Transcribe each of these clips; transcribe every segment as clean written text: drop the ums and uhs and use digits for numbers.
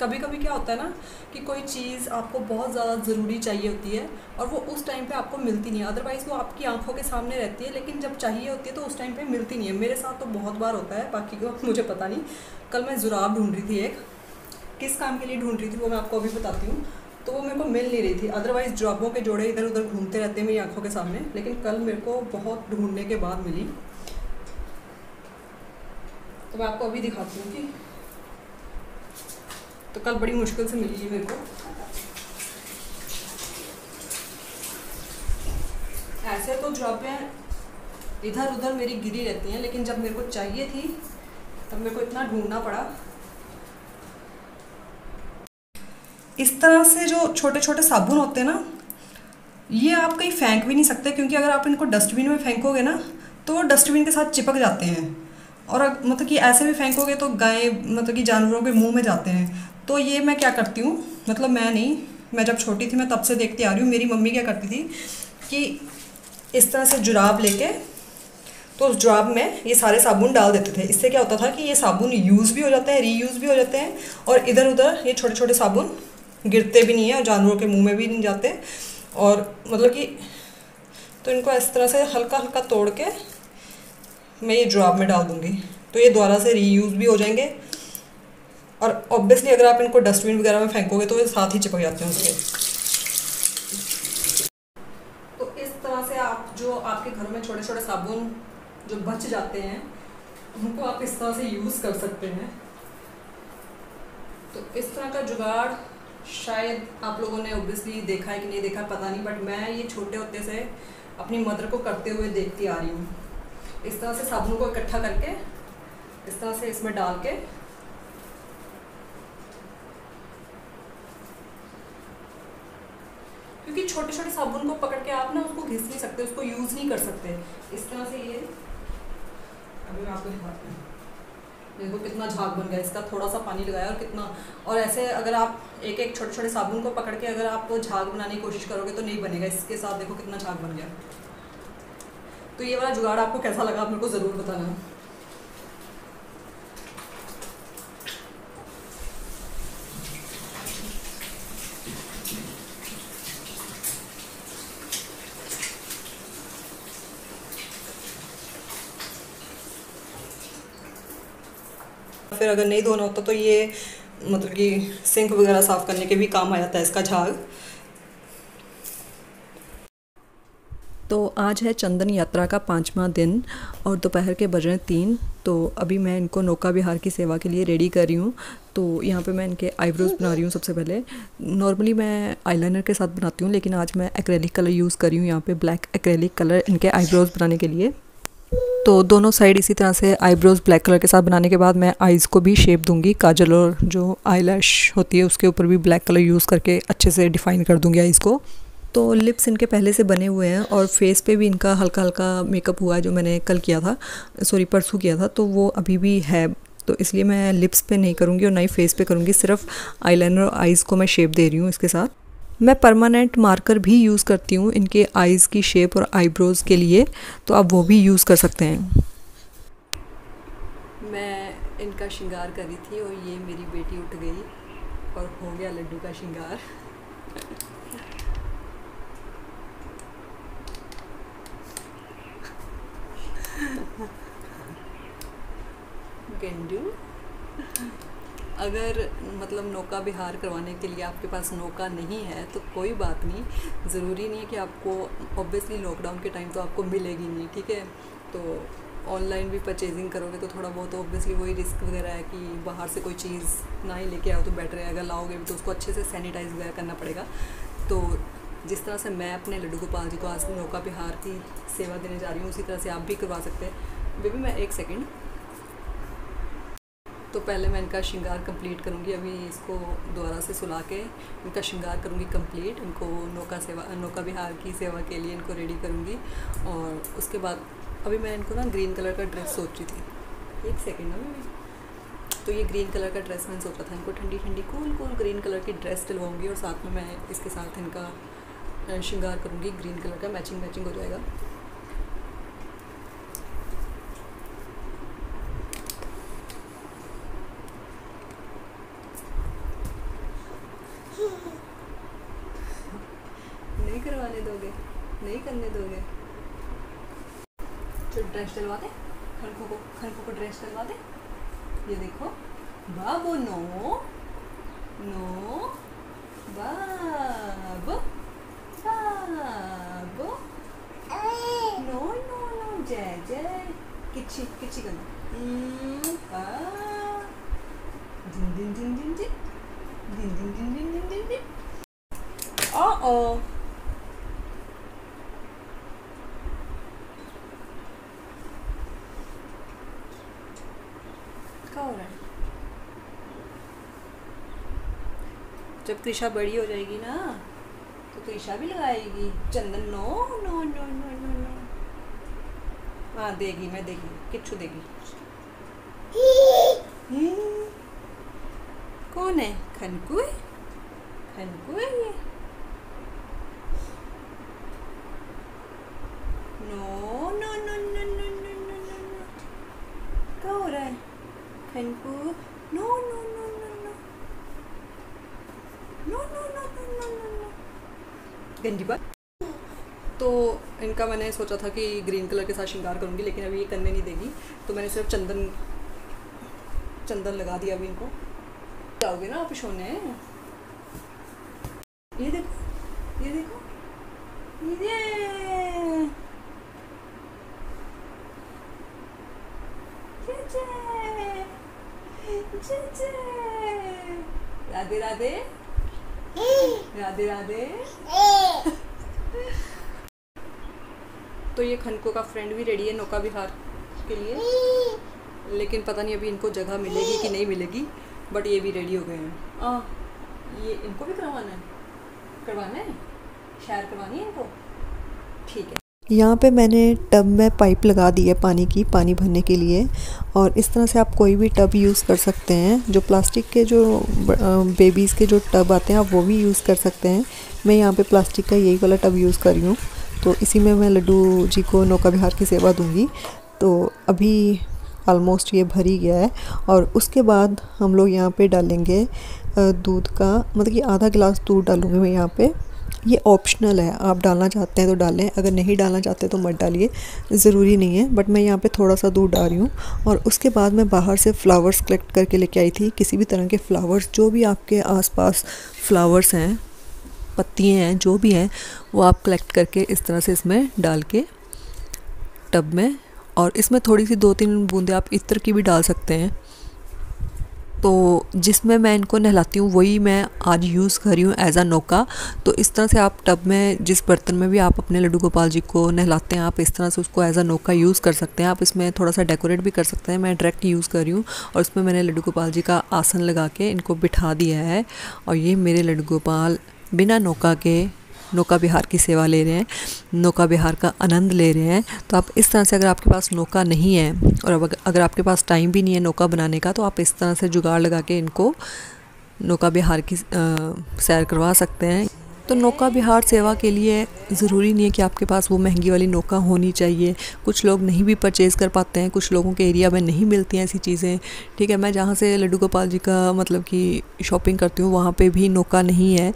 कभी कभी क्या होता है ना कि कोई चीज़ आपको बहुत ज़्यादा ज़रूरी चाहिए होती है और वो उस टाइम पे आपको मिलती नहीं है, अदरवाइज़ वो आपकी आंखों के सामने रहती है, लेकिन जब चाहिए होती है तो उस टाइम पे मिलती नहीं है। मेरे साथ तो बहुत बार होता है, बाकी को मुझे पता नहीं। कल मैं जुराब ढूंढ रही थी, एक किस काम के लिए ढूंढ रही थी वो मैं आपको अभी बताती हूँ। तो वो मेरे को मिल नहीं रही थी, अदरवाइज़ जुराबों के जोड़े इधर उधर घूमते रहते हैं मेरी आंखों के सामने, लेकिन कल मेरे को बहुत ढूंढने के बाद मिली। तो मैं आपको अभी दिखाती हूँ कि तो कल बड़ी मुश्किल से मिली मेरे को। ऐसे तो जुराबें इधर उधर मेरी गिरी रहती हैं, लेकिन जब मेरे को चाहिए थी तब मेरे को इतना ढूंढना पड़ा। इस तरह से जो छोटे छोटे साबुन होते हैं ना, ये आप कहीं फेंक भी नहीं सकते, क्योंकि अगर आप इनको डस्टबिन में फेंकोगे ना तो वो डस्टबिन के साथ चिपक जाते हैं। और मतलब कि ऐसे भी फेंकोगे तो गाय मतलब कि जानवरों के मुंह में जाते हैं। तो ये मैं क्या करती हूँ, मतलब मैं नहीं, मैं जब छोटी थी मैं तब से देखती आ रही हूँ, मेरी मम्मी क्या करती थी कि इस तरह से जुराब लेके तो उस जुराब में ये सारे साबुन डाल देते थे। इससे क्या होता था कि ये साबुन यूज़ भी हो जाते हैं, रीयूज़ भी हो जाते हैं, और इधर उधर ये छोटे छोटे साबुन गिरते भी नहीं है और जानवरों के मुंह में भी नहीं जाते। और मतलब कि तो इनको इस तरह से हल्का हल्का तोड़ के मैं ये जुराब में डाल दूँगी, तो ये दोबारा से रीयूज़ भी हो जाएंगे। और ऑब्वियसली अगर आप इनको डस्टबिन वगैरह में फेंकोगे तो ये साथ ही चिपक जाते हैं उसके। तो इस तरह से आप जो आपके घर में छोटे छोटे साबुन जो बच जाते हैं उनको आप इस तरह से यूज़ कर सकते हैं। तो इस तरह का जुगाड़ शायद आप लोगों ने ऑब्वियसली देखा है कि नहीं देखा पता नहीं, बट मैं ये छोटे होते से अपनी मदर को करते हुए देखती आ रही हूँ। इस तरह से साबुन को इकट्ठा करके इस तरह से इसमें डाल के क्योंकि छोटे छोटे साबुन को पकड़ के आप ना उसको घिस नहीं सकते, उसको यूज़ नहीं कर सकते। इस तरह से ये अभी मैं आपको दिखाती हूँ, देखो कितना झाग बन गया इसका, थोड़ा सा पानी लगाया और कितना। और ऐसे अगर आप एक एक छोटे छोटे साबुन को पकड़ के अगर आप झाग बनाने की कोशिश करोगे तो नहीं बनेगा। इसके साथ देखो कितना झाग बन गया। तो ये वाला जुगाड़ आपको कैसा लगा आप मेरे को ज़रूर बताना। फिर अगर नहीं धोना होता तो ये मतलब कि सिंक वगैरह साफ़ करने के भी काम आ जाता है इसका झाग। तो आज है चंदन यात्रा का 5वां दिन और दोपहर के बज रहे हैं 3। तो अभी मैं इनको नौका विहार की सेवा के लिए रेडी कर रही हूँ। तो यहाँ पे मैं इनके आईब्रोज़ बना रही हूँ। सबसे पहले नॉर्मली मैं आईलाइनर के साथ बनाती हूँ, लेकिन आज मैं एक्रेलिक कलर यूज़ कर रही हूँ, यहाँ पे ब्लैक एक्रेलिक कलर इनके आईब्रोज़ बनाने के लिए। तो दोनों साइड इसी तरह से आईब्रोज़ ब्लैक कलर के साथ बनाने के बाद मैं आईज़ को भी शेप दूंगी। काजल और जो आईलैश होती है उसके ऊपर भी ब्लैक कलर यूज़ करके अच्छे से डिफ़ाइन कर दूंगी आईज़ को। तो लिप्स इनके पहले से बने हुए हैं और फेस पे भी इनका हल्का हल्का मेकअप हुआ है, जो मैंने कल किया था, सॉरी परसों किया था, तो वो अभी भी है। तो इसलिए मैं लिप्स पे नहीं करूँगी और ना ही फेस पे करूँगी, सिर्फ आईलाइनर और आईज़ को मैं शेप दे रही हूँ इसके साथ। मैं परमानेंट मार्कर भी यूज़ करती हूँ इनके आईज़ की शेप और आईब्रोज़ के लिए, तो आप वो भी यूज़ कर सकते हैं। मैं इनका श्रृंगार कर रही थी और ये मेरी बेटी उठ गई और हो गया लड्डू का श्रृंगार। गेंडू, अगर मतलब नौका विहार करवाने के लिए आपके पास नौका नहीं है तो कोई बात नहीं, ज़रूरी नहीं है कि आपको, ऑब्वियसली लॉकडाउन के टाइम तो आपको मिलेगी नहीं, ठीक है। तो ऑनलाइन भी परचेजिंग करोगे तो थोड़ा बहुत ऑब्वियसली वही रिस्क वगैरह है कि बाहर से कोई चीज़ ना ही लेके आओ तो बेटर है। अगर लाओगे भी तो उसको अच्छे से सैनिटाइज वगैरह करना पड़ेगा। तो जिस तरह से मैं अपने लड्डू गोपाल जी को आज नौका विहार की सेवा देने जा रही हूँ, उसी तरह से आप भी करवा सकते हैं। बेबी मैं एक सेकेंड, तो पहले मैं इनका श्रृंगार कंप्लीट करूँगी। अभी इसको दोबारा से सुला के इनका श्रृंगार करूँगी कंप्लीट। इनको नौका विहार की सेवा के लिए इनको रेडी करूँगी। और उसके बाद अभी मैं इनको ना ग्रीन कलर का ड्रेस सोच रही थी, एक सेकेंड ना। तो ये ग्रीन कलर का ड्रेस मैंने सोचा था, इनको ठंडी ठंडी कूल कूल ग्रीन कलर की ड्रेस डलवाऊँगी और साथ में मैं इसके साथ इनका श्रृंगार करूँगी ग्रीन कलर का, मैचिंग हो जाएगा। दोगे? नहीं करने दोगे? तो ड्रेस डलवा दे खनको को ड्रेस डलवा दे। ये देखो बाबू, नो नो, बाबू बाबू, नो नो नो, जय जय, किची किची करना, दिन दिन दिन दिन दिन दिन दिन दिन दिन दिन दिन दिन। ओ क्या हो रहा है? जब कृषा बड़ी हो जाएगी ना तो कृषा भी लगाएगी Chandan. No no no no no no, हाँ देगी, मैं देगी, किच्चू देगी। कौन है? खनकू है, खनकू है ये। No no no no no no no no no, क्या हो रहा है? Khanku, no no no no no no no no no no no, गंदी बात। तो इनका मैंने सोचा था कि ग्रीन कलर के साथ श्रृंगार करूँगी, लेकिन अभी ये करने नहीं देगी, तो मैंने सिर्फ चंदन लगा दिया अभी इनको। जाओगे ना आप सोने? ये देखो, ये देखो, ये राधे राधे, राधे राधे। तो ये खनको का फ्रेंड भी रेडी है नौका विहार के लिए, लेकिन पता नहीं अभी इनको जगह मिलेगी कि नहीं मिलेगी, बट ये भी रेडी हो गए हैं। ये इनको भी करवाना है, शैर करवानी है इनको, ठीक है। यहाँ पे मैंने टब में पाइप लगा दी है पानी भरने के लिए, और इस तरह से आप कोई भी टब यूज़ कर सकते हैं। जो प्लास्टिक के जो बेबीज़ के जो टब आते हैं आप वो भी यूज़ कर सकते हैं। मैं यहाँ पे प्लास्टिक का यही वाला टब यूज़ कर रही हूँ, तो इसी में मैं लड्डू जी को नौका विहार की सेवा दूँगी। तो अभी ऑलमोस्ट ये भर ही गया है, और उसके बाद हम लोग यहाँ पे डालेंगे दूध का, मतलब कि आधा गिलास दूध डालूँगी मैं यहाँ पे। ये ऑप्शनल है, आप डालना चाहते हैं तो डालें, अगर नहीं डालना चाहते तो मत डालिए, ज़रूरी नहीं है, बट मैं यहाँ पे थोड़ा सा दूध डाल रही हूँ। और उसके बाद मैं बाहर से फ्लावर्स कलेक्ट करके लेके आई थी, किसी भी तरह के फ्लावर्स, जो भी आपके आसपास फ्लावर्स हैं, पत्तियाँ हैं, जो भी हैं, वो आप कलेक्ट करके इस तरह से इसमें डाल के टब में, और इसमें थोड़ी सी 2-3 बूंदे आप इत्र की भी डाल सकते हैं। तो जिसमें मैं इनको नहलाती हूँ वही मैं आज यूज़ कर रही हूँ एज आ नौका। तो इस तरह से आप टब में, जिस बर्तन में भी आप अपने लड्डू गोपाल जी को नहलाते हैं, आप इस तरह से उसको एज आ नौका यूज़ कर सकते हैं। आप इसमें थोड़ा सा डेकोरेट भी कर सकते हैं, मैं डायरेक्ट यूज़ कर रही हूँ। और इसमें मैंने लड्डू गोपाल जी का आसन लगा के इनको बिठा दिया है, और ये मेरे लड्डू गोपाल बिना नौका के नौका विहार की सेवा ले रहे हैं, नौका विहार का आनंद ले रहे हैं। तो आप इस तरह से, अगर आपके पास नौका नहीं है और अगर आपके पास टाइम भी नहीं है नौका बनाने का, तो आप इस तरह से जुगाड़ लगा के इनको नौका विहार की सैर करवा सकते हैं। तो नौका विहार सेवा के लिए ज़रूरी नहीं है कि आपके पास वो महंगी वाली नौका होनी चाहिए। कुछ लोग नहीं भी परचेज़ कर पाते हैं, कुछ लोगों के एरिया में नहीं मिलती हैं ऐसी चीज़ें, ठीक है। मैं जहाँ से लड्डू गोपाल जी का मतलब कि शॉपिंग करती हूँ वहाँ पे भी नौका नहीं है,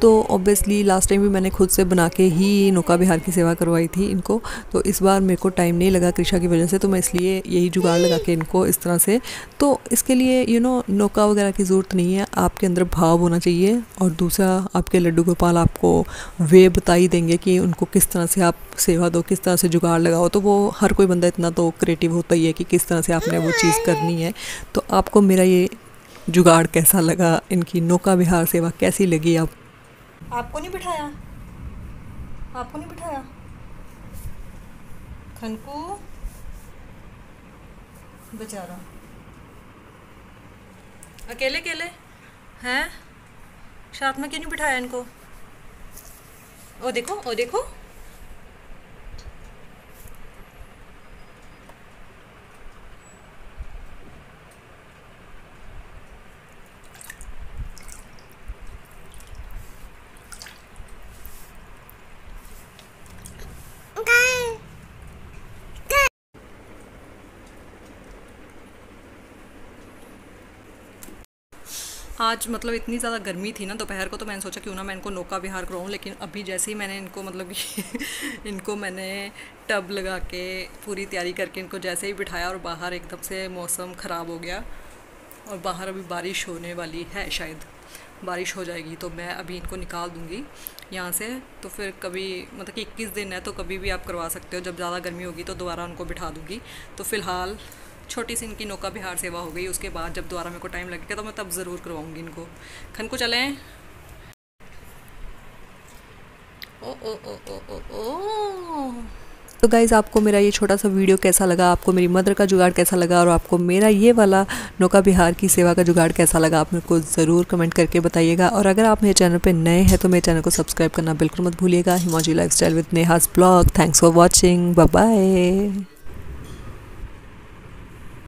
तो ऑब्वियसली लास्ट टाइम भी मैंने खुद से बना के ही नौका विहार की सेवा करवाई थी इनको। तो इस बार मेरे को टाइम नहीं लगा कृषा की वजह से, तो मैं इसलिए यही जुगाड़ लगा के इनको इस तरह से। तो इसके लिए नौका वगैरह की ज़रूरत नहीं है, आपके अंदर भाव होना चाहिए। और दूसरा, आपके लड्डू गोपाल आपको वे बताई देंगे कि उनको किस तरह से आप सेवा दो, किस तरह से जुगाड़ लगाओ। तो वो हर कोई बंदा इतना तो क्रिएटिव होता ही है कि किस तरह से आपने वो चीज़ करनी है। तो आपको मेरा ये जुगाड़ कैसा लगा, इनकी नौका विहार सेवा कैसी लगी? आपको नहीं बिठाया, आपको नहीं बिठाया खनकू बेचारा, अकेले अकेले हैं, साथ में क्यों नहीं बिठाया इनको? ओ देखो, ओ देखो, आज मतलब इतनी ज़्यादा गर्मी थी ना दोपहर को, तो मैंने सोचा क्यों ना मैं इनको नौका विहार कराऊँ। लेकिन अभी जैसे ही मैंने इनको मतलब कि इनको मैंने टब लगा के पूरी तैयारी करके इनको जैसे ही बिठाया और बाहर एकदम से मौसम ख़राब हो गया और बाहर अभी बारिश होने वाली है, शायद बारिश हो जाएगी। तो मैं अभी इनको निकाल दूँगी यहाँ से। तो फिर कभी मतलब कि 21 दिन है तो कभी भी आप करवा सकते हो, जब ज़्यादा गर्मी होगी तो दोबारा उनको बिठा दूँगी। तो फ़िलहाल छोटी सी इनकी नौका विहार सेवा हो गई, उसके बाद जब दोबारा मेरे को टाइम लगेगा तो मैं तब ज़रूर करवाऊँगी इनको। खन को चलें। ओ ओ ओ ओ ओ ओ। तो गाइज़ आपको मेरा ये छोटा सा वीडियो कैसा लगा, आपको मेरी मदर का जुगाड़ कैसा लगा और आपको मेरा ये वाला नौका विहार की सेवा का जुगाड़ कैसा लगा, आप मेरे को ज़रूर कमेंट करके बताइएगा। और अगर आप मेरे चैनल पे नए हैं तो मेरे चैनल को सब्सक्राइब करना बिल्कुल मत भूलिएगा। Himanshu lifestyle with Neha's blog. Thanks for watching, bye bye.